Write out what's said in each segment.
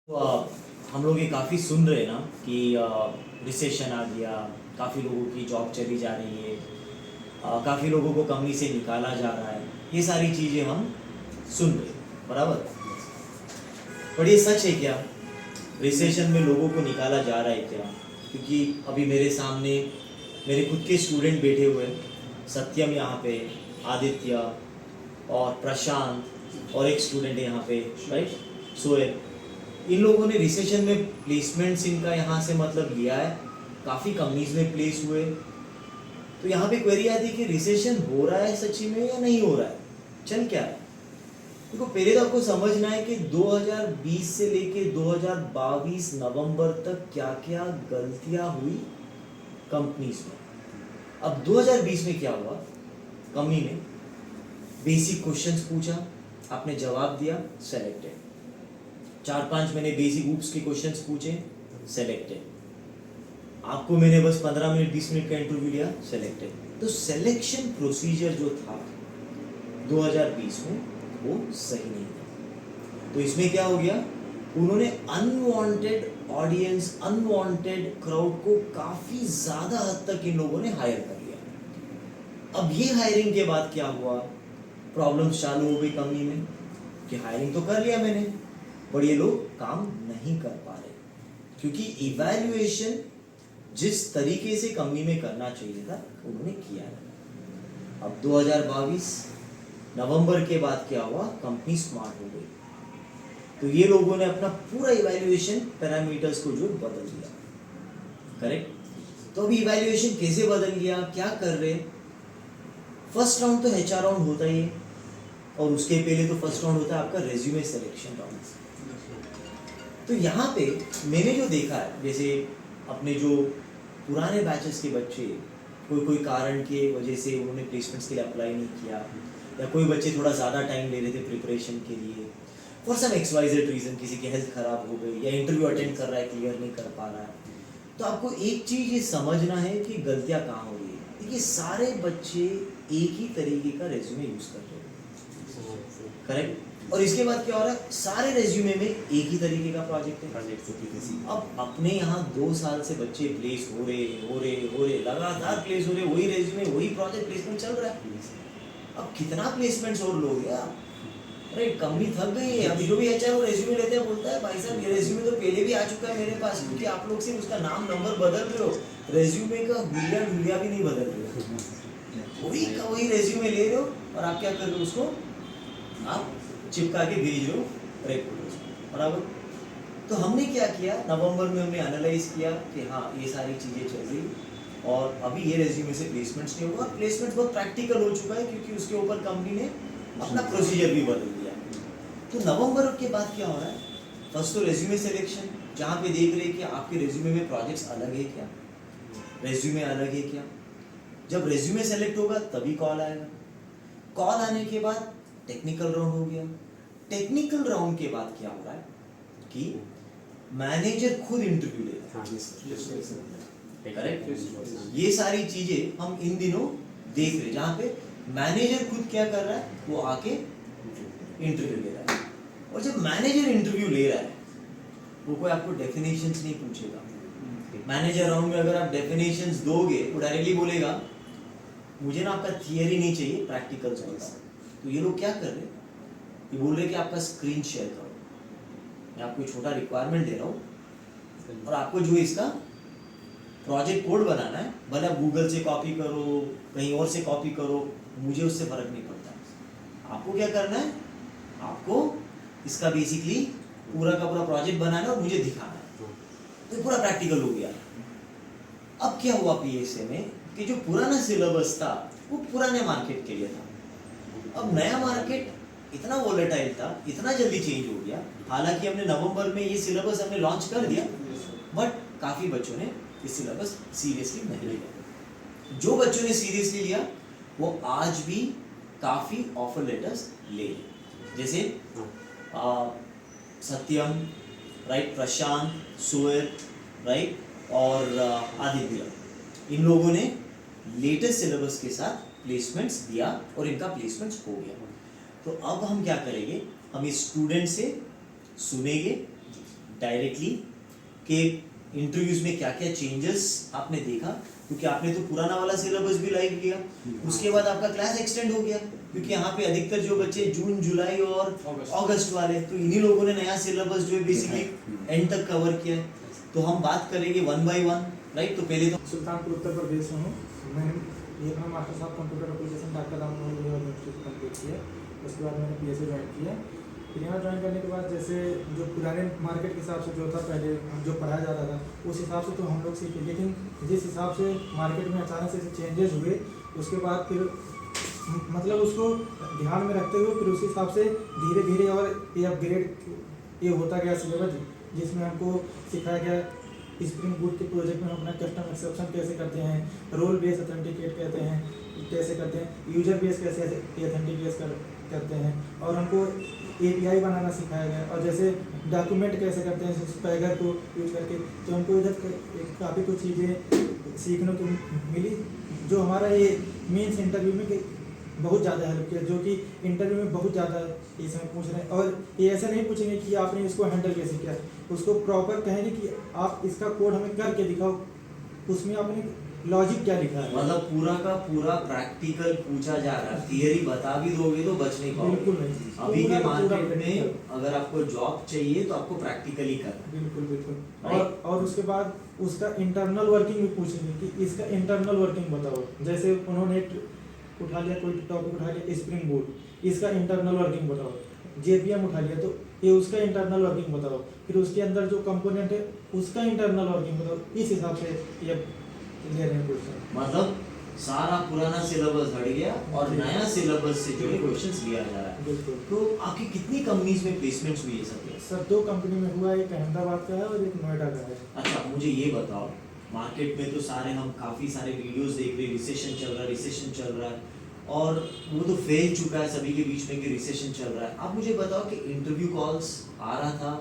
तो हम लोग ये काफ़ी सुन रहे हैं ना कि रिसेशन आ गया, काफ़ी लोगों की जॉब चली जा रही है, काफ़ी लोगों को कंपनी से निकाला जा रहा है। ये सारी चीज़ें हम सुन रहे हैं, बराबर। पर ये सच है क्या? रिसेशन में लोगों को निकाला जा रहा है क्या? क्योंकि अभी मेरे सामने मेरे खुद के स्टूडेंट बैठे हुए हैं, सत्यम यहाँ पे, आदित्य और प्रशांत और एक स्टूडेंट है यहाँ पे, राइट, सोएब। इन लोगों ने रिसेशन में प्लेसमेंट्स इनका यहाँ से मतलब लिया है, काफ़ी कंपनीज में प्लेस हुए। तो यहाँ पे क्वेरी आती है कि रिसेशन हो रहा है सच्ची में या नहीं हो रहा है, चल क्या है। देखो, पहले तो आपको समझना है कि 2020 से लेके 2022 नवंबर तक क्या क्या गलतियां हुई कंपनीज में। अब 2020 में क्या हुआ, कंपनी ने बेसिक क्वेश्चंस पूछा, आपने जवाब दिया, सेलेक्टेड। 4-5 महीने बेसिक ऊप्स के क्वेश्चंस पूछे, सेलेक्टेड। आपको मैंने बस 15 मिनट 20 मिनट का इंटरव्यू लिया, सेलेक्टेड। तो सिलेक्शन प्रोसीजर जो था 2020 में वो सही नहीं था। तो इसमें क्या हो गया, उन्होंने अनवांटेड ऑडियंस, अनवांटेड क्राउड को काफी ज्यादा हद तक इन लोगों ने हायर कर लिया। अब ये हायरिंग के बाद क्या हुआ, प्रॉब्लम्स चालू हो गई कंपनी में कि हायरिंग तो कर लिया मैंने, पर ये लोग काम नहीं कर पा रहे, क्योंकि इवैल्यूएशन जिस तरीके से कंपनी में करना चाहिए था उन्होंने किया नहीं। अब 2022 नवंबर के बाद क्या हुआ, कंपनी स्मार्ट हो गई, तो ये लोगों ने अपना पूरा इवैल्यूएशन पैरामीटर्स को जो बदल दिया, करेक्ट। तो अभी इवैल्यूएशन कैसे बदल गया, क्या कर रहे, फर्स्ट राउंड तो एचआर राउंड होता ही है, और उसके पहले तो फर्स्ट राउंड होता है आपका रेज्यूमे सिलेक्शन राउंड। तो यहाँ पे मैंने जो देखा है, जैसे अपने जो पुराने बैचेस के बच्चे कोई कारण के वजह से उन्होंने प्लेसमेंट्स के लिए अप्लाई नहीं किया, या कोई बच्चे थोड़ा ज़्यादा टाइम ले रहे थे प्रिपरेशन के लिए फॉर सम XYZ रीज़न, किसी की हेल्थ खराब हो गई या इंटरव्यू अटेंड कर रहा है क्लियर नहीं कर पा रहा है। तो आपको एक चीज़ ये समझना है कि गलतियाँ कहाँ हो रही है। देखिए, सारे बच्चे एक ही तरीके का रेज्यूमे यूज़ कर रहे हैं, करेक्ट। और इसके बाद क्या हो रहा है, सारे रेज्यूमे में एक ही तरीके का प्रोजेक्ट है। अब अपने यहाँ 2 साल से बच्चे प्लेस हो रहे लगातार प्लेस हो रहे, वही रेज्यूमे वही प्रोजेक्ट, प्लेसमेंट चल रहा है। अब कितना प्लेसमेंट्स और लोगे आप? अरे कंपनी थक गई है। अभी जो भी एचआर वो रेज्यूमे लेते हैं, बोलता है भाई साहब ये रेज्यूमे तो पहले भी आ चुका है मेरे पास, क्योंकि आप लोग सिर्फ उसका नाम नंबर बदल रहे हो, रेज्यूमे का हुलिया भी नहीं बदल रहे हो। वही का वही रेज्यूमे ले रहे हो, और आप क्या कर रहे हो, उसको आप चिपका के भेज रहे हो रिक्रूटर्स, बराबर। तो हमने क्या किया, नवंबर में हमने एनालाइज किया कि हाँ ये सारी चीज़ें चल रही, और अभी ये रेज्यूमे से प्लेसमेंट्स नहीं होगा। प्लेसमेंट्स बहुत प्रैक्टिकल हो चुका है, क्योंकि उसके ऊपर कंपनी ने अपना प्रोसीजर भी बदल दिया। तो नवंबर के बाद क्या हो रहा है, फर्स्ट तो रेज्यूमे सिलेक्शन, जहाँ पे देख रहे हैं कि आपके रेज्यूमे में प्रोजेक्ट्स अलग है क्या, रेज्यूमे अलग है क्या। जब रेज्यूमे सेलेक्ट होगा तभी कॉल आएगा, कॉल आने के बाद टेक्निकल राउंड हो गया। टेक्निकल राउंड के बाद क्या हो रहा है कि मैनेजर खुद इंटरव्यू लेगा, करेक्ट। ये सारी चीजें हम इन दिनों देख रहे हैं, जहाँ पे मैनेजर खुद क्या कर रहा है, वो आके इंटरव्यू ले रहा है। और जब मैनेजर इंटरव्यू ले रहा है, वो कोई आपको डेफिनेशंस नहीं पूछेगा। मैनेजर राउंड में अगर आप डेफिनेशंस दोगे, वो डायरेक्टली बोलेगा मुझे ना आपका थियरी नहीं चाहिए, प्रैक्टिकल्स बताओ। तो ये लोग क्या कर रहे हैं, ये बोल रहे कि आपका स्क्रीन शेयर करो, मैं आपको छोटा रिक्वायरमेंट दे रहा हूँ, और आपको जो इसका प्रोजेक्ट कोड बनाना है, भले आप गूगल से कॉपी करो, कहीं और से कॉपी करो, मुझे उससे फर्क नहीं पड़ता। आपको क्या करना है, आपको इसका बेसिकली पूरा का पूरा प्रोजेक्ट बनाना है और मुझे दिखाना है। तो पूरा प्रैक्टिकल हो गया। अब क्या हुआ PSA में कि जो पुराना सिलेबस था वो पुराने मार्केट के लिए था। अब नया मार्केट इतना वोलेटाइल था, इतना जल्दी चेंज हो गया। हालांकि हमने नवंबर में ये सिलेबस हमने लॉन्च कर दिया, बट काफ़ी बच्चों ने इस सिलेबस सीरियसली नहीं लिया। जो बच्चों ने सीरियसली लिया वो आज भी काफ़ी ऑफर लेटर्स ले, जैसे सत्यम, राइट, प्रशांत, सोएब, राइट, और आदित्य, इन लोगों ने लेटेस्ट सिलेबस के साथ प्लेसमेंट्स दिया और इनका प्लेसमेंट्स हो गया। तो अब हम क्या करेंगे, हम इस स्टूडेंट से सुनेंगे, डायरेक्टली कि इंटरव्यूज में क्या क्या चेंजेस आपने देखा, क्योंकि आपने तो पुराना वाला सिलेबस भी लाइव किया, उसके बाद आपका क्लास एक्सटेंड हो गया, क्योंकि यहाँ पे अधिकतर जो बच्चे जून जुलाई और अगस्त वाले, तो इन्हीं लोगों ने नया सिलेबस जो है बेसिकली एंड तक कवर किया है। तो हम बात करेंगे वन बाय वन, राइट। तो पहले तो सुल्तानपुर उत्तर प्रदेश से हूँ। मैंने ये अपना masters of computer application doctor Rammohan university से कंप्लीट किया। उसके बाद मैंने पीएससी ज्वाइन किया। फिर यहाँ ज्वाइन करने के बाद जैसे जो पुराने मार्केट के हिसाब से जो था पहले जो पढ़ाया जाता था उस हिसाब से तो हम लोग सीखे, लेकिन जिस हिसाब से मार्केट में अचानक से चेंजेस हुए उसके बाद फिर मतलब उसको ध्यान में रखते हुए फिर उस हिसाब से धीरे धीरे और ये अपग्रेड ये होता गया सिलेबस, जिसमें हमको सिखाया गया स्प्रिंग बूट के प्रोजेक्ट में हम अपना कस्टम एक्सेप्शन कैसे करते हैं, रोल बेस ऑथेंटिकेट कहते हैं कैसे करते हैं, यूजर बेस कैसे ऑथेंटिकेट करते हैं, और हमको एपीआई बनाना सिखाया गया, और जैसे डॉक्यूमेंट कैसे करते हैं स्वैगर को यूज करके। तो हमको इधर काफ़ी कुछ चीज़ें सीखने को मिली जो हमारा ये मेंस इंटरव्यू में बहुत ज़्यादा हेल्प किया, जो कि इंटरव्यू में बहुत ज़्यादा इसमें पूछ रहे हैं। और ये ऐसा नहीं पूछेंगे कि आपने इसको हैंडल कैसे किया, उसको प्रॉपर कहेंगे कि आप इसका कोड हमें करके दिखाओ, उसमें आपने लॉजिक क्या लिखा है। मतलब पूरा का पूरा प्रैक्टिकल पूछा जा रहा है, थियरी बता भी दोगे तो बच नहीं पाओगे। बिल्कुल नहीं। अभी के मार्केट में अगर आपको जॉब चाहिए तो आपको प्रैक्टिकली करना है। बिल्कुल बिल्कुल। और उसके बाद उसका इंटरनल वर्किंग भी पूछेंगे कि इसका इंटरनल वर्किंग बताओ। जैसे उन्होंने उठा लिया, कोई टॉपिक उठा लिया स्प्रिंग बूट, इसका इंटरनल वर्किंग बताओ। जेपीएम उठा लिया तो ये उसका इंटरनल वर्किंग बताओ। फिर उसके अंदर जो कंपोनेंट है उसका इंटरनल वर्किंग बताओ। इस हिसाब से ये ले रहे हैं क्वेश्चन। मतलब सारा पुराना सिलेबस हट गया और नया सिलेबस से जो है क्वेश्चंस लिया जा रहा है। बिल्कुल। तो आपकी कितनी कंपनीज में प्लेसमेंट्स हुई है सब? सर 2 कंपनी में हुआ, एक अहमदाबाद का है और एक नोएडा का है। अच्छा, मुझे ये बताओ, मार्केट में तो सारे हम काफ़ी सारे वीडियोस देख रहे हैं, रिसेशन चल रहा है और वो तो फैल चुका है सभी के बीच में कि रिसेशन चल रहा है। आप मुझे बताओ कि इंटरव्यू कॉल्स आ रहा था?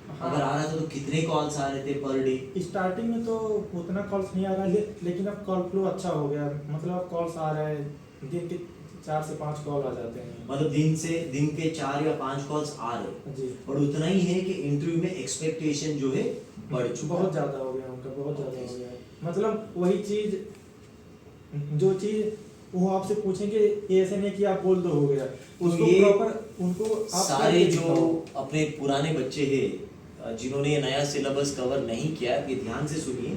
हाँ। अगर आ रहा था तो कितने कॉल्स आ रहे थे पर डे? स्टार्टिंग में तो उतना कॉल्स नहीं आ रहा है, लेकिन अब कॉल फ्लो अच्छा हो गया। मतलब अब कॉल्स आ रहे हैं, दिन के 4 से 5 कॉल आ जाते हैं। मतलब दिन के 4 या 5 कॉल्स आ रहे जी। और उतना ही है कि इंटरव्यू में एक्सपेक्टेशन जो है बढ़ चुका, बहुत ज़्यादा हो गया उनका, बहुत ज़्यादा हो गया है। मतलब वही चीज़ जो चीज़ वो आपसे पूछेंगे, ऐसे नहीं कि आप बोल दो हो गया, उसको प्रॉपर उनको आप सारे जो अपने पुराने बच्चे हैं जिन्होंने ये नया सिलेबस कवर नहीं किया, ये ध्यान से सुनिए,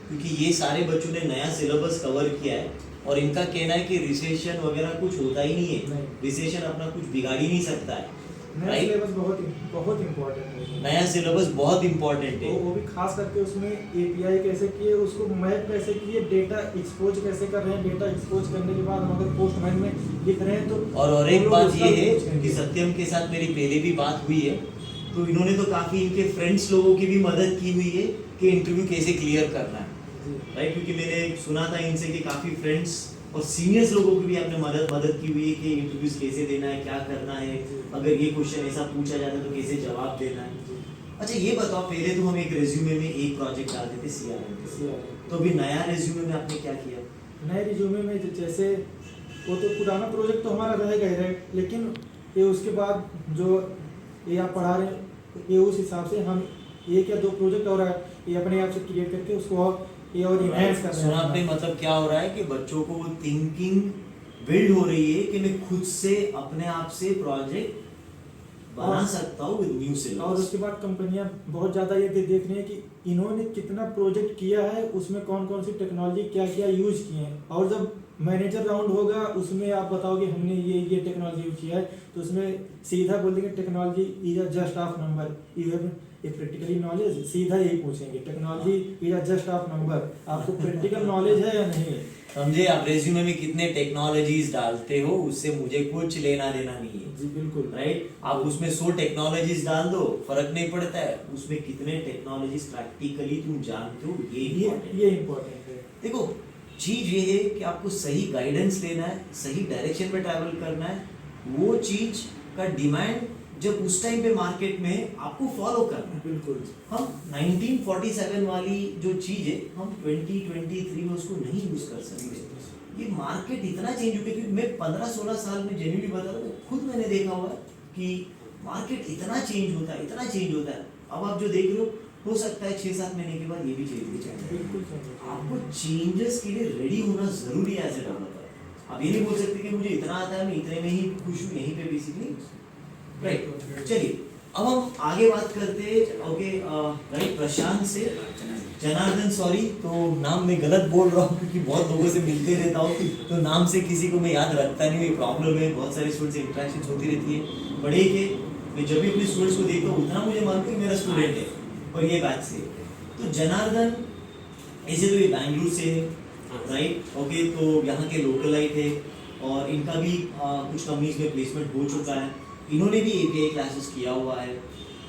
क्योंकि ये सारे बच्चों ने नया सिलेबस कवर किया है और इनका कहना है कि रिसेशन वगैरह कुछ होता ही नहीं है। रिसेशन अपना कुछ बिगाड़ ही नहीं सकता है। नया सिलेबस बहुत इम्पोर्टेंट है। नया सिलेबस बहुत इम्पोर्टेंट है। वो भी खास करके उसमें एपीआई कैसे किए, उसको मैप कैसे किए, डेटा एक्सपोज कैसे कर रहे हैं, डेटा एक्सपोज करने के बाद हम अगर पोस्टमैन में लिख रहे हैं तो। और एक बात ये है कि सत्यम के साथ मेरी पहले भी बात हुई है, तो इन्होंने तो काफ़ी इनके फ्रेंड्स लोगों की भी मदद की हुई है कि इंटरव्यू कैसे क्लियर करना है, राइट। क्योंकि मैंने सुना था इनसे कि काफ़ी फ्रेंड्स और सीनियर्स लोगों की भी आपने मदद की हुई है कि इंटरव्यूज कैसे देना है, क्या करना है, अगर ये क्वेश्चन ऐसा पूछा जाता है तो कैसे जवाब देना है। अच्छा ये बताओ, पहले तो हम एक रेज्यूमे में एक प्रोजेक्ट डालते थे सीआरएम, तो अभी नया रेज्यूमे में आपने क्या किया? नए रिज्यूमे में जैसे वो तो पुराना प्रोजेक्ट तो हमारा रहेगा ही रहे, लेकिन ये उसके बाद जो ये आप पढ़ा रहे हैं ये उस हिसाब से हम 1 या 2 प्रोजेक्ट और ये अपने आप से क्रिएट करके उसको ये और इनहैंस कर रहे हैं। सुना आपने, मतलब क्या हो रहा है कि बच्चों को थिंकिंग बिल्ड हो रही है कि मैं खुद से अपने आप से प्रोजेक्ट बना सकता हूँ विद न्यू सिलेबस। और उसके बाद कंपनियां बहुत ज़्यादा ये देख रही हैं कि इन्होंने कितना प्रोजेक्ट किया है, उसमें कौन कौन सी टेक्नोलॉजी क्या क्या यूज किए हैं, और जब मैनेजर राउंड होगा उसमें आप बताओगे हमने ये टेक्नोलॉजी यूज किया है, तो उसमें सीधा बोल देंगे technology is a just of number, you have a practically knowledge, सीधा यही पूछेंगे technology is a just of number, आपको प्रैक्टिकल नॉलेज है या नहीं। समझे? आप रेज्यूमे में कितने टेक्नोलॉजीज डालते हो उससे मुझे कुछ लेना देना नहीं है। जी बिल्कुल, राइट। आप उसमें 100 टेक्नोलॉजीज डाल दो, फर्क नहीं पड़ता है उसमें कितने टेक्नोलॉजीज प्रैक्टिकली तुम जानते हो, ये इम्पोर्टेंट है। देखो चीज ये है कि आपको सही गाइडेंस लेना है, सही डायरेक्शन में ट्रैवल करना है, वो चीज का डिमांड जब उस टाइम पे मार्केट में आपको फॉलो करना है। बिल्कुल। हम 1947 वाली जो चीज है हम 2023 में उसको नहीं यूज कर सकते। ये मार्केट इतना चेंज हो गया, क्योंकि मैं 15-16 साल में जेन्युइनली बता रहा हूँ, खुद मैंने देखा हुआ है कि मार्केट इतना चेंज होता है अब आप जो देख रहे हो सकता है 6-7 महीने के बाद ये भी चेंज हो जाए। बिल्कुल सही। आपको चेंजेस के लिए रेडी होना जरूरी है एज ए डेवलपर। आप ये नहीं बोल सकते कि मुझे इतना आता है मैं इतने में ही खुश हूँ यहीं पे बेसिकली, राइट। चलिए अब हम आगे बात करते हैं। ओके राइट, प्रशांत से जनार्दन, सॉरी तो नाम मैं गलत बोल रहा हूँ क्योंकि बहुत लोगों से मिलते रहता हूँ तो नाम से किसी को मैं याद रखता नहीं, ये प्रॉब्लम है। बहुत सारे स्टूडेंट्स से इंटरेक्शन होती रहती है बड़े के, मैं जब भी अपने स्टूडेंट्स को देखता हूँ उतना मुझे मालूम है कि मेरा स्टूडेंट है और ये बैच से। तो जनार्दन ऐसे तो ये बैंगलोर से है, राइट। ओके, तो यहाँ के लोकलाइट है और इनका भी कुछ कंपनीज में प्लेसमेंट हो चुका है। इन्होंने भी API क्लासेस किया हुआ है।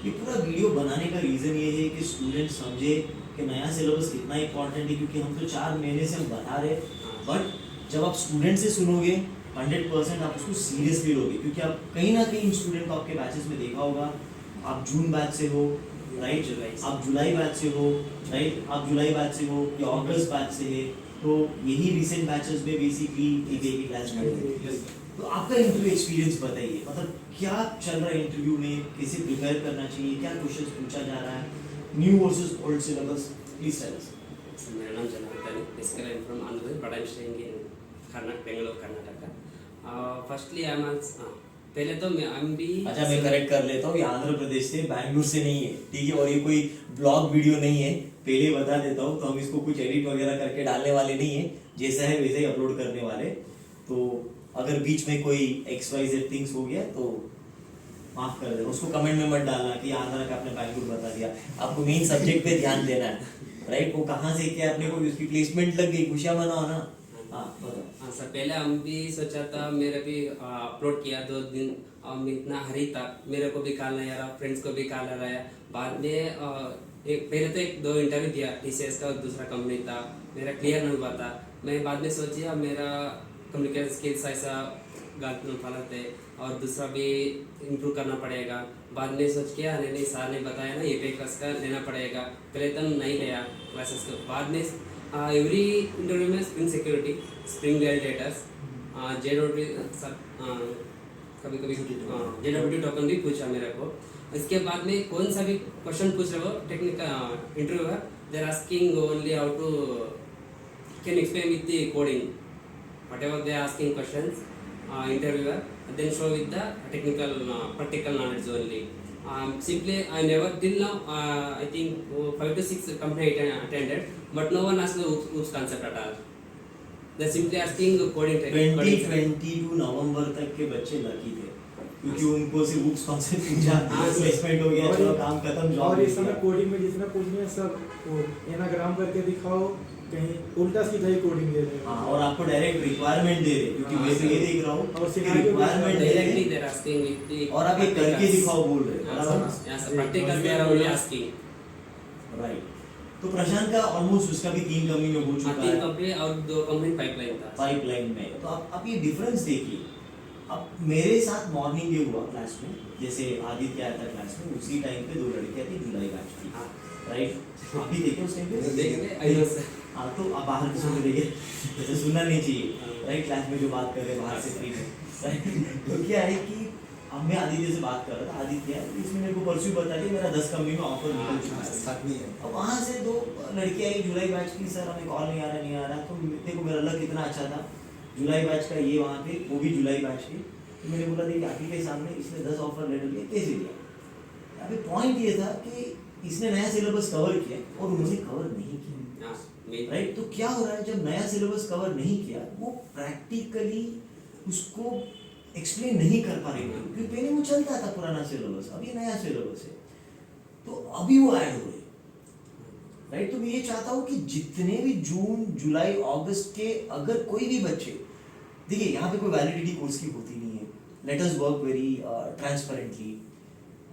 ये पूरा वीडियो बनाने का रीज़न ये है कि स्टूडेंट समझे कि नया सिलेबस कितना इंपॉर्टेंट है, क्योंकि हम तो 4 महीने से हम बता रहे, बट जब आप स्टूडेंट से सुनोगे 100% आप उसको सीरियसली लोगे, क्योंकि आप कहीं ना कहीं स्टूडेंट को आपके बैचेस में देखा होगा। आप जून बैच से हो, राइट, आप जुलाई बैच से हो, राइट, आप जुलाई बैच से हो या अगस्त बैच से है, तो यही रिसेंट बैचेस में बेसिकली API की क्लास में। तो आपका इंटरव्यू एक्सपीरियंस बताइए, मतलब क्या चल रहा है इंटरव्यू में, कैसे प्रिपेयर करना चाहिए, क्या क्वेश्चंस पूछा जा रहा है, new versus old syllabus, please tell us. मेरा नाम Janardan, basically I'm from Andhra Pradesh, but I'm staying in Bangalore, Karnataka. Firstly, पहले तो I'm भी अच्छा मैं करेक्ट कर लेता हूँ, ये आंध्र प्रदेश से, बैंगलोर से नहीं है, ठीक है। और ये कोई ब्लॉग वीडियो नहीं है, पहले बता देता हूँ। तो हम इसको कुछ एडिट वगैरह करके डालने वाले नहीं है, जैसा है वैसे ही अपलोड करने वाले। तो अगर बीच में कोई XYZ थिंग्स हो गया तो माफ कर देना, उसको कमेंट में मत डालना कि आंध्र का आपने बैंगलोर बता दिया। आपको मेन सब्जेक्ट पे ध्यान देना है, राइट। वो कहाँ से क्या अपने को उसकी प्लेसमेंट लग गई, खुशियाँ मनाओ ना। हाँ बताओ। हाँ सर, पहले हम भी सोचा था, मेरा भी अपलोड किया 2 दिन, इतना हरी था, मेरे को भी कॉल नहीं आ रहा, फ्रेंड्स को भी कॉल आ रहा है। बाद में पहले तो 1-2 इंटरव्यू दिया, TCS का, और दूसरा कंपनी था, मेरा क्लियर नहीं हुआ था। मैं बाद में सोचिया मेरा कम्युनिकेशन स्किल्स ऐसा गलत है और दूसरा भी इम्प्रूव करना पड़ेगा। बाद में सोच के नहीं सर ने बताया ना API क्लास का लेना पड़ेगा, पहले तो नहीं लिया क्लासेस को। बाद में एवरी इंटरव्यू में Spring security, Spring validators, JWT sir कभी कभी JWT टोकन भी पूछा मेरे को। इसके बाद में कौन सा भी क्वेश्चन पूछ रहे हो टेक्निकल इंटरव्यू है, they are asking only how to can explain with the coding, whatever they are asking questions, interviewer then show with the technical practical knowledge only. Simply I never till now I think 5 to 6 company attended, but no one asked the OOPS concept at all. They simply asking coding. 2022 नवंबर तक के बच्चे lucky थे क्योंकि उनको सिर्फ OOPS concept पूछा, placement हो गया, चलो काम खत्म, जॉब। और इस समय कोडिंग में जितना पूछनी है सब वो एनाग्राम करके दिखाओ, कहीं उल्टा सीधा ही कोडिंग दे रहे हैं। हाँ, और आपको डायरेक्ट रिक्वायरमेंट दे रहे, क्योंकि मैं तो ये देख रहा हूँ और कि रिक्वायरमेंट दे directly they रहे are asking with the और आप ये करके दिखाओ बोल रहे, yes practical they are only asking. Right. तो प्रशांत का ऑलमोस्ट उसका भी 3 कंपनी में हो चुका 3 है, कंपनी और 2 कंपनी पाइपलाइन था। पाइपलाइन में। तो आप ये डिफरेंस देखिए। अब मेरे साथ मॉर्निंग ये हुआ क्लास में, जैसे आदित्य आया था क्लास में, उसी टाइम पे 2 लड़कियां थी जुलाई बैच की, राइट। आप भी देखे उस टाइम पे? देखेंगे आई नो सर। हाँ, तो आप बाहर से सुन रही है, जैसे सुनना नहीं चाहिए, राइट। क्लास में जो बात कर रहे हैं बाहर से फ्री में, तो क्या है कि अब मैं आदित्य से बात कर रहा था, आदित्य इसमें मेरे को परसों बता दिया मेरा 10 कंपनी में ऑफर निकल चुका है। अब वहाँ से 2 लड़कियाँ आई जुलाई बैच की, सर हमें कॉल नहीं आ रहा। तो देखो मेरा लक इतना अच्छा था, जुलाई बैच का ये वहाँ पे, वो भी जुलाई बैच की। तो मैंने बोला देखिए आप ही के सामने इसने 10 ऑफर लेटर लिए, कैसे दिया? अभी पॉइंट ये था कि इसने नया सिलेबस कवर किया और उन्होंने कवर नहीं किया, राइट। तो क्या हो रहा है, जब नया सिलेबस कवर नहीं किया वो प्रैक्टिकली उसको एक्सप्लेन नहीं कर पा रहे थे, क्योंकि पहले वो चलता था पुराना सिलेबस, अभी नया सिलेबस है, तो अभी वो ऐड हो रहे, राइट। तो मैं ये चाहता हूँ कि जितने भी जून जुलाई अगस्त के अगर कोई भी बच्चे, देखिए यहाँ पे कोई वैलिडिटी कोर्स की होती नहीं है, let us work very transparently.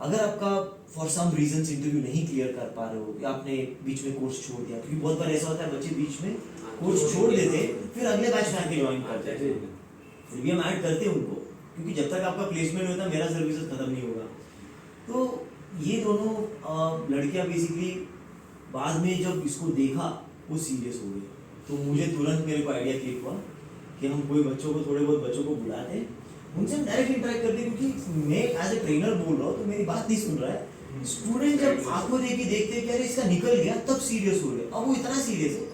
अगर आपका फॉर सम रीजंस इंटरव्यू नहीं क्लियर कर पा रहे हो या आपने बीच में कोर्स छोड़ दिया, क्योंकि बहुत बार ऐसा होता है बच्चे बीच में कोर्स छोड़ देते फिर अगले बैच में आके ज्वाइन करते हैं, फिर भी हम ऐड करते हैं उनको, क्योंकि जब तक आपका प्लेसमेंट होता है मेरा सर्विसेज खत्म नहीं होगा। तो ये दोनों लड़कियां बेसिकली बाद में जब इसको देखा वो सीरियस हो गई, तो मुझे तुरंत मेरे को आइडिया क्लिक हुआ कि हम कोई बच्चों को, थोड़े बहुत बच्चों को बुलाते हैं, उनसे हम डायरेक्ट इंटरेक्ट करते हैं, क्योंकि मैं एज ए ट्रेनर बोल रहा हूँ तो मेरी बात नहीं सुन रहा है, स्टूडेंट जब आंखों देखी देखते हैं कि अरे इसका निकल गया, तब सीरियस हो रहे। अब वो इतना सीरियस है,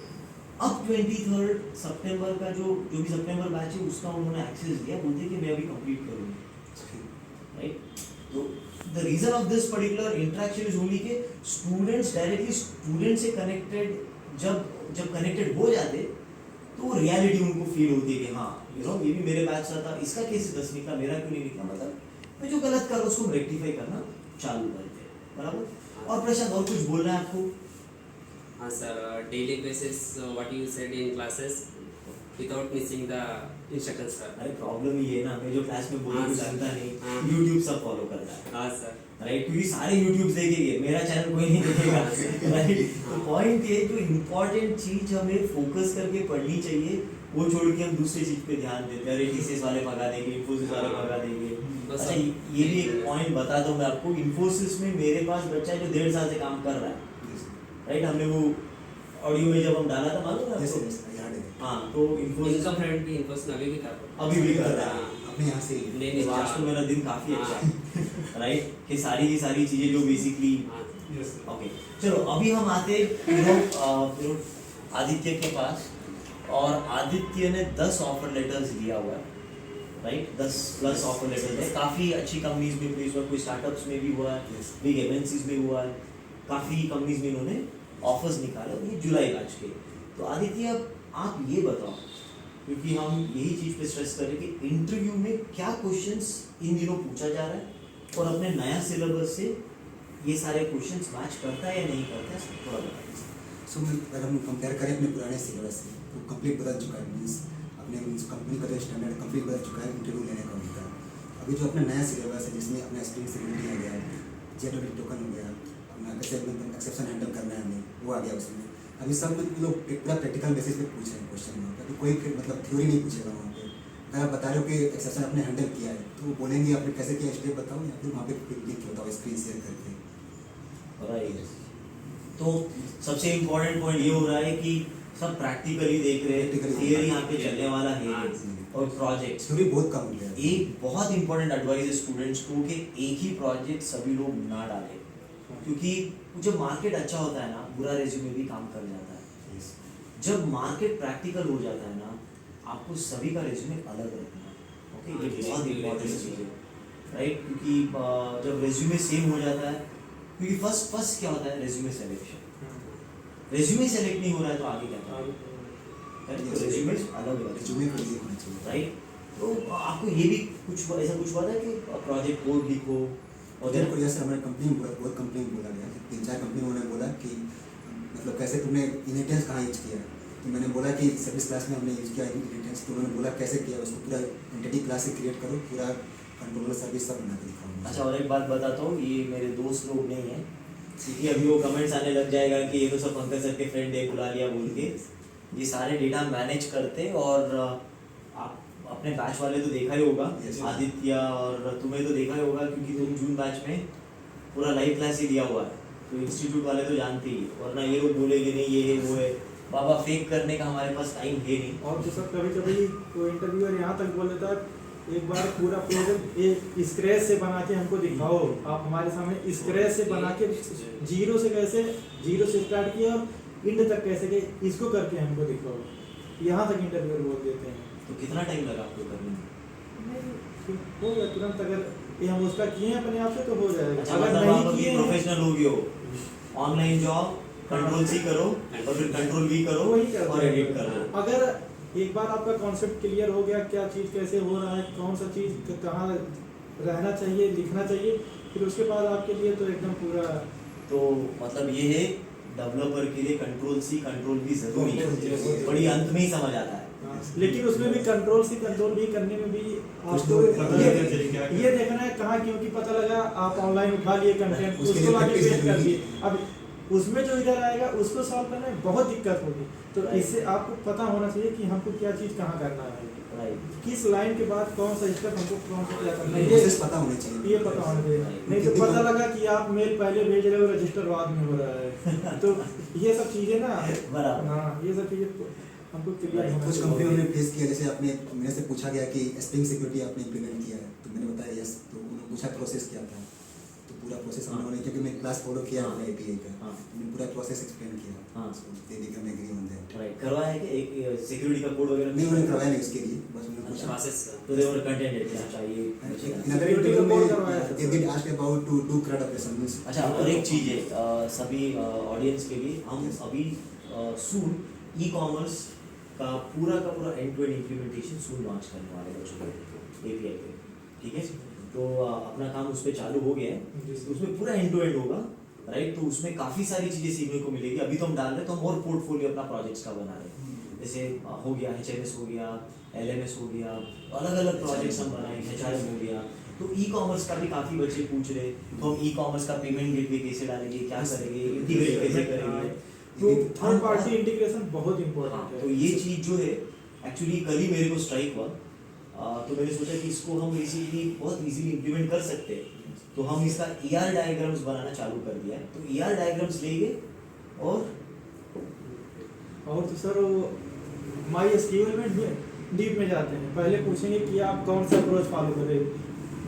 अब 23 सितंबर का जो भी सितंबर बैच है उसका उन्होंने एक्सेस दिया, बोलते कि मैं अभी कंप्लीट करूँगी, राइट। तो the reason of this particular interaction is only के स्टूडेंट्स डायरेक्टली स्टूडेंट से कनेक्टेड जब कनेक्टेड हो जाते तो रियलिटी उनको फील होती है कि हाँ ये भी मेरे बैच का था, इसका कैसे 10 निकला, मेरा क्यों नहीं निकला। मतलब मैं जो गलत कर रहा हूँ उसको रेक्टिफाई करना चालू करते हैं, बराबर। और प्रशांत और कुछ बोलना है आपको? हाँ sir, daily basis what you said in classes without missing the instruction sir. अरे प्रॉब्लम ये है ना, मैं जो क्लास में बोलूँ हाँ, जानता हाँ। नहीं, यूट्यूब सब फॉलो करता है, हाँ सर, राइट, क्योंकि सारे यूट्यूब देखेंगे, मेरा चैनल कोई नहीं देखेगा, राइट। तो पॉइंट ये जो इम्पोर्टेंट चीज हमें फोकस करके पढ़नी चाहिए वो छोड़ के हम दूसरी चीज पे ध्यान देते हैं, अरे टीसीएस वाले भगा देंगे, इन्फोसिस वाले भगा देंगे। अच्छा ये भी एक पॉइंट बता दूं मैं आपको, इन्फोसिस में मेरे पास बच्चा है जो 1.5 साल से काम कर रहा है, राइट। हमने वो ऑडियो में जब हम डाला था मालूम है आपको? हाँ, तो इन्फोसिस इनका फ्रेंड भी इन्फोसिस में अभी भी कर रहा है। अपने यहाँ से नहीं तो आज तो मेरा दिन काफी अच्छा है, राइट, कि सारी की सारी चीजें जो बेसिकली ओके। चलो अभी हम आते आदित्य के पास, और आदित्य ने 10 ऑफर लेटर्स दिया हुआ है, राइट, 10+ ऑफर लेटर्स है। काफ़ी अच्छी कंपनीज में प्लेस हुआ, कोई स्टार्टअप्स में भी हुआ है, बिग एमएनसीज में हुआ है, काफ़ी कंपनीज में इन्होंने ऑफर्स निकाले, ये जुलाई बैच के। तो आदित्य आप ये बताओ, क्योंकि हम यही चीज़ पे स्ट्रेस करें कि इंटरव्यू में क्या क्वेश्चंस इन दिनों पूछा जा रहा है और अपने नया सिलेबस से ये सारे क्वेश्चंस मैच करता है या नहीं करता है, थोड़ा बताइए। सो अगर हम कंपेयर करें अपने पुराने सिलेबस से तो कंप्लीट बदल चुका है। मीन्स अपने कंपनी का जो स्टैंडर्ड कंप्लीट बदल चुका है इंटरव्यू लेने का उनका। अभी जो अपना नया सिलेबस है जिसमें अपना स्प्रिंग सिक्योरिटी आ गया, जेडब्ल्यू टोकन हो गया, अपना कैसे एक्सेप्शन हैंडल करना है हमें वो आ गया उसमें। अभी सब लोग पूरा प्रैक्टिकल बेसिस पे पूछ रहे हैं क्वेश्चन वहाँ पर, कोई मतलब थ्योरी नहीं पूछेगा वहाँ पे। अगर आप बता रहे हो कि एक्सेप्शन आपने हैंडल किया है तो वो बोलेंगे आपने कैसे किया स्टेप बताओ, या फिर वहाँ पे लिख के बताओ स्क्रीन शेयर करके। तो सबसे इम्पोर्टेंट पॉइंट ये हो रहा है कि सब प्रैक्टिकली देख रहे हैं, थियरी यहाँ पे चलने वाला है और प्रोजेक्ट थ्योरी बहुत कम हो गया। एक बहुत इंपॉर्टेंट एडवाइस है स्टूडेंट्स को कि एक ही प्रोजेक्ट सभी लोग ना डालें, क्योंकि जब मार्केट अच्छा होता है ना, बुरा रेज्यूमे भी काम कर जाता है। जब मार्केट प्रैक्टिकल हो जाता है ना, आपको सभी का रेज्यूमे अलग रखना है, ओके, ये बहुत इंपॉर्टेंट चीज़ है, राइट। क्योंकि जब रेज्यूमे सेम हो जाता है, क्योंकि फर्स्ट क्या होता है, रेज्यूमे सेलेक्शन। रेज्यूमे सेलेक्ट नहीं हो रहा है तो आगे क्या करें, रेज्यूमे अलग है, रेज्यूमे को ये होना चाहिए, राइट। तो आपको ये भी कुछ ऐसा कुछ पता है कि प्रोजेक्ट कोड लिखो, और और को जैसे हमारे कंपनी में बहुत कंपनी में बोला गया, 3-4 कंपनी उन्होंने बोला कि मतलब कैसे तुमने इनहेरिटेंस कहाँ यूज किया, तो मैंने बोला कि सर्विस क्लास में हमने यूज किया इनहेरिटेंस। तो उन्होंने बोला कैसे किया, उसको पूरा एंटिटी क्लास से क्रिएट करो, पूरा कंट्रोलर सर्विस सब बना के दिखाऊंगा। अच्छा, और एक बात बताता हूँ, ये मेरे दोस्त लोग नहीं हैं, क्योंकि अभी वो कमेंट्स आने लग जाएगा कि ये तो सब पंकज सर के फ्रेंड है, बुला लिया बोल के। ये सारे डेटा मैनेज करते, और आप अपने बैच वाले तो देखा ही होगा, आदित्य और तुम्हें तो देखा ही होगा, क्योंकि तुम जून बैच में पूरा लाइव क्लास ही दिया हुआ है, तो इंस्टीट्यूट वाले तो जानते ही, वरना ये लोग बोलेंगे नहीं ये है वो है, बाबा फेक करने का हमारे पास टाइम है नहीं। और जो सब कभी कभी कोई इंटरव्यूअर यहाँ तक बोल देता है एक बार पूरा प्रोजेक्ट एक स्क्रैच से बना के हमको दिखाओ, आप हमारे सामने स्क्रैच से बना के जीरो से स्टार्ट किया और इंड तक कैसे गए इसको करके हमको दिखाओ, यहाँ तक इंटरव्यूअर बोल देते हैं। तो कितना टाइम लगा आपको करने में? हो गया तुरंत, अगर ये हम उसका किए हैं अपने आप से तो हो जाएगा। अच्छा, अगर मतलब आप नहीं अभी किए प्रोफेशनल हो गए हो, ऑनलाइन जॉब कंट्रोल सी करो और फिर कंट्रोल भी करो वही करते और हैं। एडिट करो। अगर एक बार आपका कॉन्सेप्ट क्लियर हो गया, क्या चीज़ कैसे हो रहा है, कौन सा चीज़ कहाँ रहना चाहिए, लिखना चाहिए, फिर उसके बाद आपके लिए तो एकदम पूरा। तो मतलब ये है डेवलपर के लिए कंट्रोल सी कंट्रोल भी जरूरी है, बड़ी अंत में ही समझ आता है। लेकिन उसमें भी कंट्रोल भी करने में भी आपको ये देखना है कहाँ, क्योंकि पता लगा आप ऑनलाइन उठा लिए कंटेंट, उसको लाके पेस्ट कर दिए, अब उसमें जो इधर आएगा उसको सॉल्व करने में बहुत दिक्कत होगी। तो इससे आपको पता होना चाहिए कि हमको क्या चीज़ कहाँ करना है, किस लाइन के बाद कौन सा स्टेप हमको कौन सा क्या करना है, ये पता होना चाहिए, ये पता होना चाहिए। नहीं तो पता लगा कि आप मेल पहले भेज रहे हो, रजिस्टर बाद में हो रहा है, तो ये सब चीज़ें ना, हाँ ये सब चीज़ें हमको क्लियर होना कुछ चाहिए। कंपनियों ने फेस किया, जैसे आपने मेरे से पूछा गया कि स्प्रिंग सिक्योरिटी आपने इम्प्लीमेंट किया है, तो मैंने बताया यस, तो उन्होंने पूछा प्रोसेस क्या था, तो पूरा प्रोसेस हाँ। उन्होंने, क्योंकि मैं क्लास फॉलो किया हाँ। अपने API का, हाँ। मैंने पूरा प्रोसेस एक्सप्लेन किया। हाँ। So they become agree on that। Right, करवाया है कि एक सिक्योरिटी का कोड वगैरह नहीं, उन्होंने करवाया नहीं उसके लिए, बस उन्होंने अच्छा, पूछा। प्रोसेस तो दे वर कंटेंटेड कि अच्छा ये In बचेगा। other Security interview का कोड में करवाया था they sir. did ask about to do CRUD operation means। अच्छा, और एक चीज़ है सभी ऑडियंस के लिए, हम Yes. अभी सून ई कॉमर्स का पूरा end to end implementation soon launch करने वाले बच्चों के API पे, ठीक है। तो अपना काम उस पर चालू हो गया है, जी सर। उसमें पूरा एंड टू एंड होगा, राइट। तो उसमें काफ़ी सारी चीज़ें सीखने को मिलेगी। अभी तो हम डाल रहे हैं, तो हम और पोर्टफोलियो अपना प्रोजेक्ट्स का बना रहे हैं, जैसे हो गया HMS हो गया, LMS हो गया, अलग अलग प्रोजेक्ट्स हम बनाएंगे, HRM हो गया। तो ई कॉमर्स का भी काफ़ी बच्चे पूछ रहे, तो हम ई कॉमर्स का पेमेंट गेटवे कैसे डालेंगे, क्या करेंगे, इंटीग्रेट कैसे करेंगे। तो थर्ड पार्टी इंटीग्रेशन बहुत हाँ, इंपॉर्टेंट है। तो ये चीज़ जो है एक्चुअली कल ही मेरे को स्ट्राइक हुआ, तो मैंने सोचा कि इसको हम इजीली बहुत इजीली इम्प्लीमेंट कर सकते हैं। तो हम इसका ER डायग्राम्स बनाना चालू कर दिया है। तो ER डायग्राम्स लेंगे और तो सर माई एसक्यूएल में डीप में जाते हैं। पहले पूछेंगे कि आप कौन सा अप्रोच फॉलो करेंगे,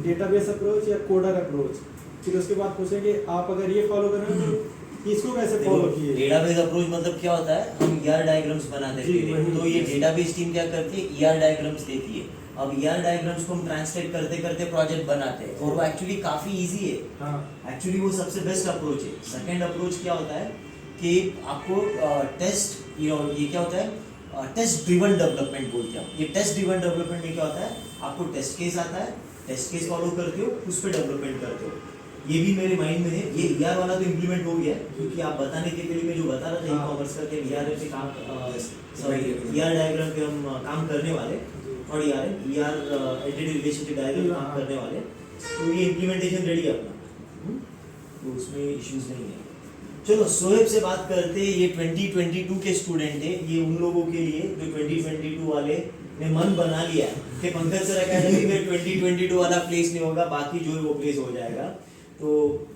डेटाबेस अप्रोच या कोडर अप्रोच। फिर उसके बाद पूछेंगे आप अगर ये फॉलो करेंगे तो इसको कैसे फॉलो किए। डेटाबेस अप्रोच मतलब क्या होता है, हम ER डायग्राम्स बनाते जी, हैं। वही। तो ये डेटाबेस टीम क्या करती है, ER डायग्राम्स देती है। अब ER डायग्राम्स को हम ट्रांसलेट करते करते प्रोजेक्ट बनाते हैं, और वो एक्चुअली काफ़ी ईजी है। हाँ एक्चुअली वो सबसे बेस्ट अप्रोच है। सेकंड अप्रोच क्या होता है कि आपको टेस्ट, ये क्या होता है, टेस्ट ड्रिवन डेवलपमेंट बोलते हैं। ये टेस्ट ड्रिवन डेवलपमेंट में क्या होता है, आपको टेस्ट केस आता है, टेस्ट केस फॉलो करते हो, उस पर डेवलपमेंट करते हो। ये भी मेरे माइंड में है। ये ER वाला तो इम्प्लीमेंट हो गया है, क्योंकि आप बताने के लिए मैं जो बता रहा था ई कॉमर्स का कि ER पे काम, सॉरी ER डायग्राम पे हम काम करने वाले, और ER एंटिटी रिलेशनशिप डायग्राम काम करने वाले। तो ये इम्प्लीमेंटेशन रेडी है अपना, तो उसमें इश्यूज नहीं है। चलो सोहेब से बात करते हैं। ये 2022 के स्टूडेंट है। ये उन लोगों के लिए जो 2022 वाले ने मन बना लिया कि पंकज सर अकेडमी में 2022 वाला प्लेस नहीं होगा, बाकी जो है वो प्लेस हो जाएगा। तो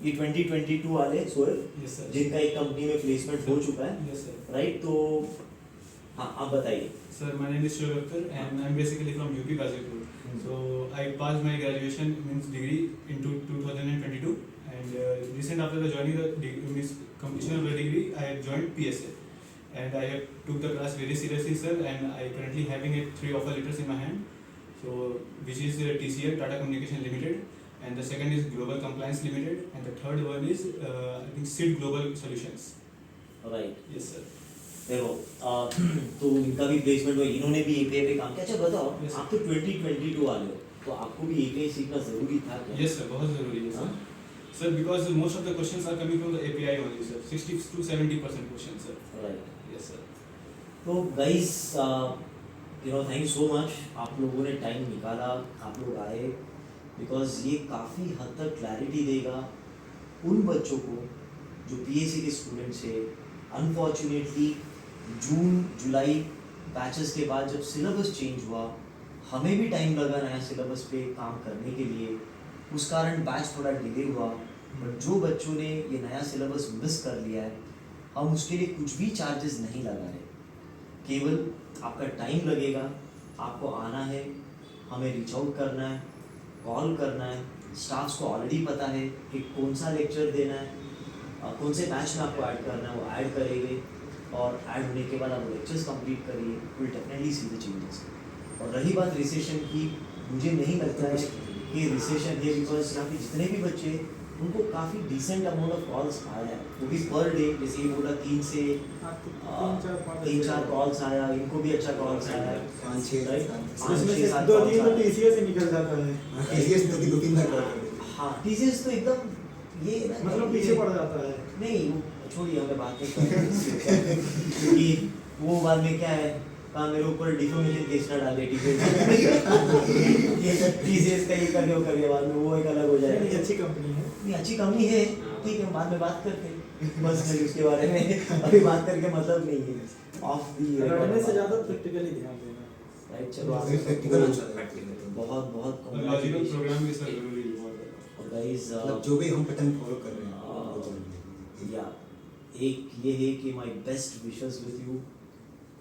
ये 2022 वाले सोहेब, यस सर। जिनका एक कंपनी में प्लेसमेंट हो चुका है, यस सर। राइट। तो हाँ, आप बताइए। Sir, my name is Shoaib Akhtar and I'm basically from UP Gazipur. So I passed my graduation means degree in 2022 and recent after the joining the means completion of the degree I have joined PSA and I have took the class very seriously sir and I currently having 3 offer letters in my hand. So which is TCL Tata Communication Limited and the second is Global Compliance Limited and the third one is I think SID Global Solutions. Right, Yes sir. देखो तो इनका भी placement हुआ, इन्होंने भी API पे काम किया। अच्छा बताओ, Yes, sir. आप तो 2022 वाले हो, तो आपको भी API सीखना जरूरी था क्या? Yes sir, बहुत जरूरी है sir. Sir, because most of the questions are coming from the API only sir. 60 to 70% questions sir. Right. Yes sir. तो guys thank you so much, आप लोगों ने टाइम निकाला, आप लोग आए, बिकॉज ये काफ़ी हद तक क्लैरिटी देगा उन बच्चों को जो PSC के स्टूडेंट्स है। अनफॉर्चुनेटली जून जुलाई बैचेस के बाद जब सिलेबस चेंज हुआ, हमें भी टाइम लगा नया सिलेबस पे काम करने के लिए, उस कारण बैच थोड़ा डिले हुआ। बट जो बच्चों ने ये नया सिलेबस मिस कर लिया है, हम उसके लिए कुछ भी चार्जेस नहीं लगा रहे, केवल आपका टाइम लगेगा, आपको आना है, हमें रीच आउट करना है, कॉल करना है। स्टाफ्स को ऑलरेडी पता है कि कौन सा लेक्चर देना है, कौन से बैच में आपको ऐड करना है, वो ऐड करेंगे, और ऐड होने के बाद आप लेक्चर्स कंप्लीट करिए, will definitely see the changes. और रही बात रिसेशन की, मुझे नहीं लगता है कि रिसेशन है, बिकॉज यहाँ पे जितने भी बच्चे, उनको काफ़ी डिसेंट अमाउंट ऑफ कॉल्स आया है, वो भी पर डे। जैसे ये बोला 3 से 3-4 कॉल्स आया, इनको भी अच्छा कॉल्स आया है, 5-6 राइट। उसमें से 2-3 तो TCS से निकल जाता है, TCS तो 2-3 बार कॉल कर देते हैं। हाँ, TCS तो एकदम ये ना, मतलब पीछे पड़ जाता है। नहीं, वो छोड़िए, हमें बात नहीं करनी, क्योंकि वो बाद में क्या है, कहाँ मेरे ऊपर डिफॉर्मेशन केस ना डाले TCS का ये करके वो करके बाद में वो एक अलग हो नहीं, जाएगा। अच्छी कंपनी है। नहीं, अच्छी कंपनी है, ठीक है, बाद में बात करते हैं बस खाली उसके बारे में, अभी बात करके मतलब नहीं है। ऑफ दी रटने से ज़्यादा प्रैक्टिकली ध्यान देना। राइट। चलो फिर आप प्रैक्टिकल अच्छा लगता है। बहुत बहुत और लॉजिकल प्रोग्राम भी सर जरूरी है बहुत ज़्यादा। और गाइस मतलब जो भी हम पैटर्न फॉलो कर रहे हैं वो जरूरी है। या एक ये है कि my best wishes with you,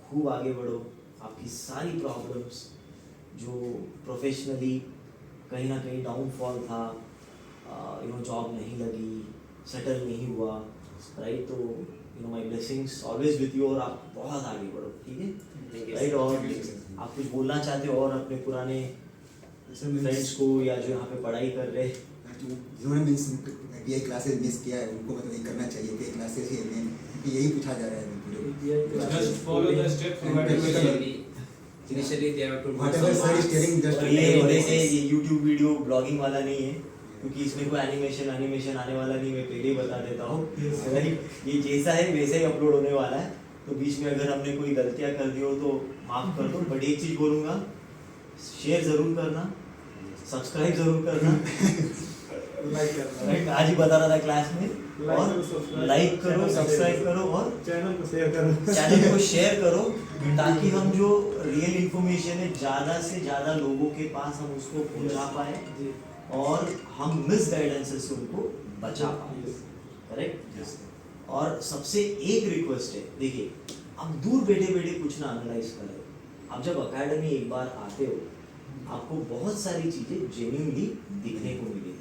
खूब आगे बढ़ो, आपकी सारी प्रॉब्लम्स जो प्रोफेशनली कहीं ना कहीं डाउनफॉल था, जॉब नहीं लगी, सेटल नहीं हुआ, राइट? तो you know my blessings always with you, और आप बहुत आगे बढ़ो, ठीक है, Thank you, राइट? sir. और Thank you, sir. आप कुछ बोलना चाहते हो और अपने पुराने फ्रेंड्स को या जो यहाँ पे पढ़ाई कर रहे जिन्होंने मीन्स पीआई क्लासेस मिस किया है उनको मतलब ये करना चाहिए, पीआई क्लासेस ही मेन, क्योंकि यही पूछा जा रहा है video. Just follow the steps provided by the Initially they have to do Whatever some sir is telling, just और ये यूट्यूब वीडियो ब्लॉगिंग वाला नहीं है, क्योंकि इसमें कोई एनिमेशन आने वाला नहीं, मैं पहले ही बता देता हूँ, राइट? ये जैसा है वैसे ही अपलोड होने वाला है, तो बीच में अगर हमने कोई गलतियाँ कर दी हो तो माफ कर दो, बट एक चीज बोलूँगा, शेयर जरूर करना, सब्सक्राइब जरूर करना, लाइक करना, राइट? आज ही बता रहा था क्लास में, और लाइक करो, सब्सक्राइब करो और चैनल को शेयर करो, चैनल को शेयर करो, ताकि हम जो रियल इंफॉर्मेशन है ज़्यादा से ज़्यादा लोगों के पास हम उसको पहुंचा पाए जी और हम मिस गाइडेंसेस से उनको बचा पाए, करेक्ट? और सबसे एक रिक्वेस्ट है, देखिए, आप दूर बैठे बैठे कुछ ना एनालाइज करें, आप जब अकेडमी एक बार आते हो आपको बहुत सारी चीज़ें जेन्युइनली दिखने को मिलेगी।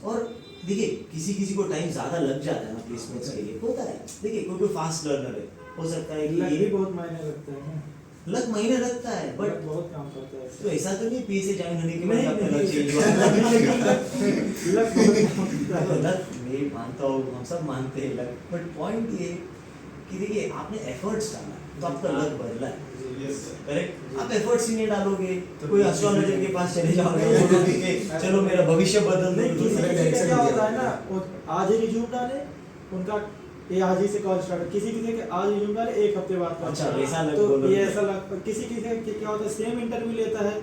और देखिए, किसी को टाइम ज़्यादा लग जाता है ना प्लेसमेंट्स के लिए, होता है, देखिए कोई फास्ट लर्नर है, हो सकता है लक कि भी ये बहुत मायने रखता है ना, लग महीने लगता है, बट बट बहुत काम करता है तो ऐसा तो नहीं पी से ज्वाइन होने के बाद नहीं, आपका नहीं, लग चेंज हुआ। लक बहुत काम करता है। लग मैं मानता हूँ, हम सब मानते हैं लग, बट पॉइंट ये कि देखिए आपने एफर्ट्स डाला तो आपका लग बदला है, Yes, sir. करेक्ट? आप एफर्ट्स ही नहीं डालोगे तो कोई एस्ट्रोलॉजर के पास चले जाओगे, बोलोगे कि चलो मेरा भविष्य बदल दो, नहीं, तो किसी फिर किसी का direction क्या दिया होता है ना, होता वो आज ही रिज्यूम डाले, उनका ये आज ही से कॉल स्टार्ट, किसी के आज रिज्यूम डाले एक हफ्ते बाद call अच्छा, start। वैसा लग तो बोलो। ये ऐसा लग, किसी का क्या होता है, सेम इंटरव्यू लेता है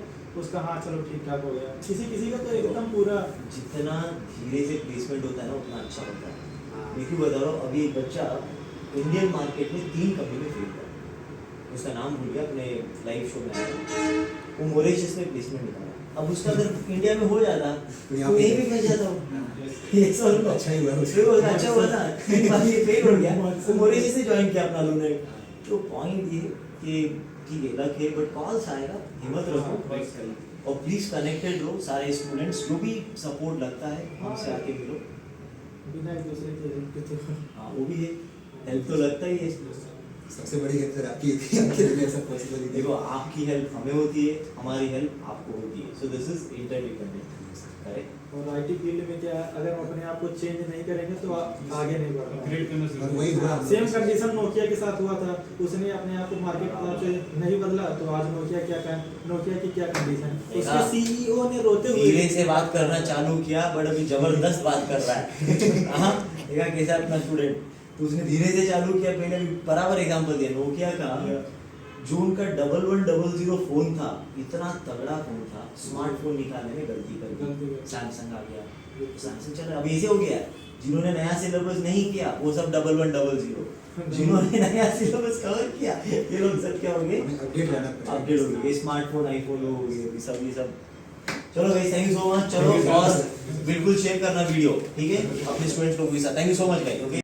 उसका, हाँ चलो ठीक ठाक हो गया, किसी का तो एकदम पूरा जितना धीरे से प्लेसमेंट होता है ना उतना अच्छा होता है। हाँ। मैं क्यों बता रहा हूँ, अभी एक बच्चा इंडियन मार्केट में 3 कंपनी में फेल था, उसका नाम भूल गया, अपने लाइव शो में आया, वो मॉरिशस में प्लेसमेंट निकाला। अब उसका अगर इंडिया में हो जाता तो यहाँ पे- यहीं भी फंस जाता हूँ। Yes. ये सब अच्छा ही हुआ उसके वो अच्छा हुआ ना, 3 बार ये फेल हो गया, वो मॉरिशस से ज्वाइन किया अपना लोगों ने। तो पॉइंट ये कि ठीक है लक है, बट कॉल्स आएगा, हिम्मत रखो Best help. और प्लीज कनेक्टेड रहो, सारे स्टूडेंट्स जो भी सपोर्ट लगता है हमसे आके मिलो। बिना एक दूसरे के हेल्प के तो हाँ वो भी है, हेल्प तो लगता ही है। सबसे बड़ी हेल्प सर आपकी थी, आपके लिए सब पॉसिबल ही देखो, आपकी हेल्प हमें होती है, हमारी हेल्प आपको होती है, so this is interdependent, correct? और आईटी फील्ड में क्या है, अगर हम अपने आप को चेंज नहीं करेंगे तो आगे नहीं बढ़ पाएंगे। Upgrade करना और जरूरी वही है. हुआ सेम कंडीशन नोकिया के साथ हुआ था, उसने अपने आप को मार्केट हिसाब से नहीं बदला, तो आज नोकिया की क्या कंडीशन है, उसके सीईओ ने रोते हुए धीरे से बात करना चालू किया, बट अभी जबरदस्त बात कर रहा है। हाँ, देखा कैसा अपना स्टूडेंट, तो उसने धीरे से चालू किया, पहले भी बराबर एग्जांपल दिया नोकिया का, जो उनका 1100 फोन था, इतना तगड़ा फोन था, स्मार्टफोन निकालने में गलती कर गलती दी, कर दी। सैमसंग आ गया, सैमसंग चला, अब ऐसे हो गया, जिन्होंने नया सिलेबस नहीं किया वो सब 1100, जिन्होंने नया सिलेबस कवर किया ये लोग सब क्या हो गए, हमें अपडेट रहना पड़ेगा। अपडेट हो गए, स्मार्टफोन आईफोन हो गए, ये सब। चलो भाई, थैंक यू सो मच, चलो Thank you, sir. और बिल्कुल शेयर करना वीडियो, ठीक है, अपने स्टूडेंट्स लोगों के साथ। थैंक यू सो मच भाई, ओके।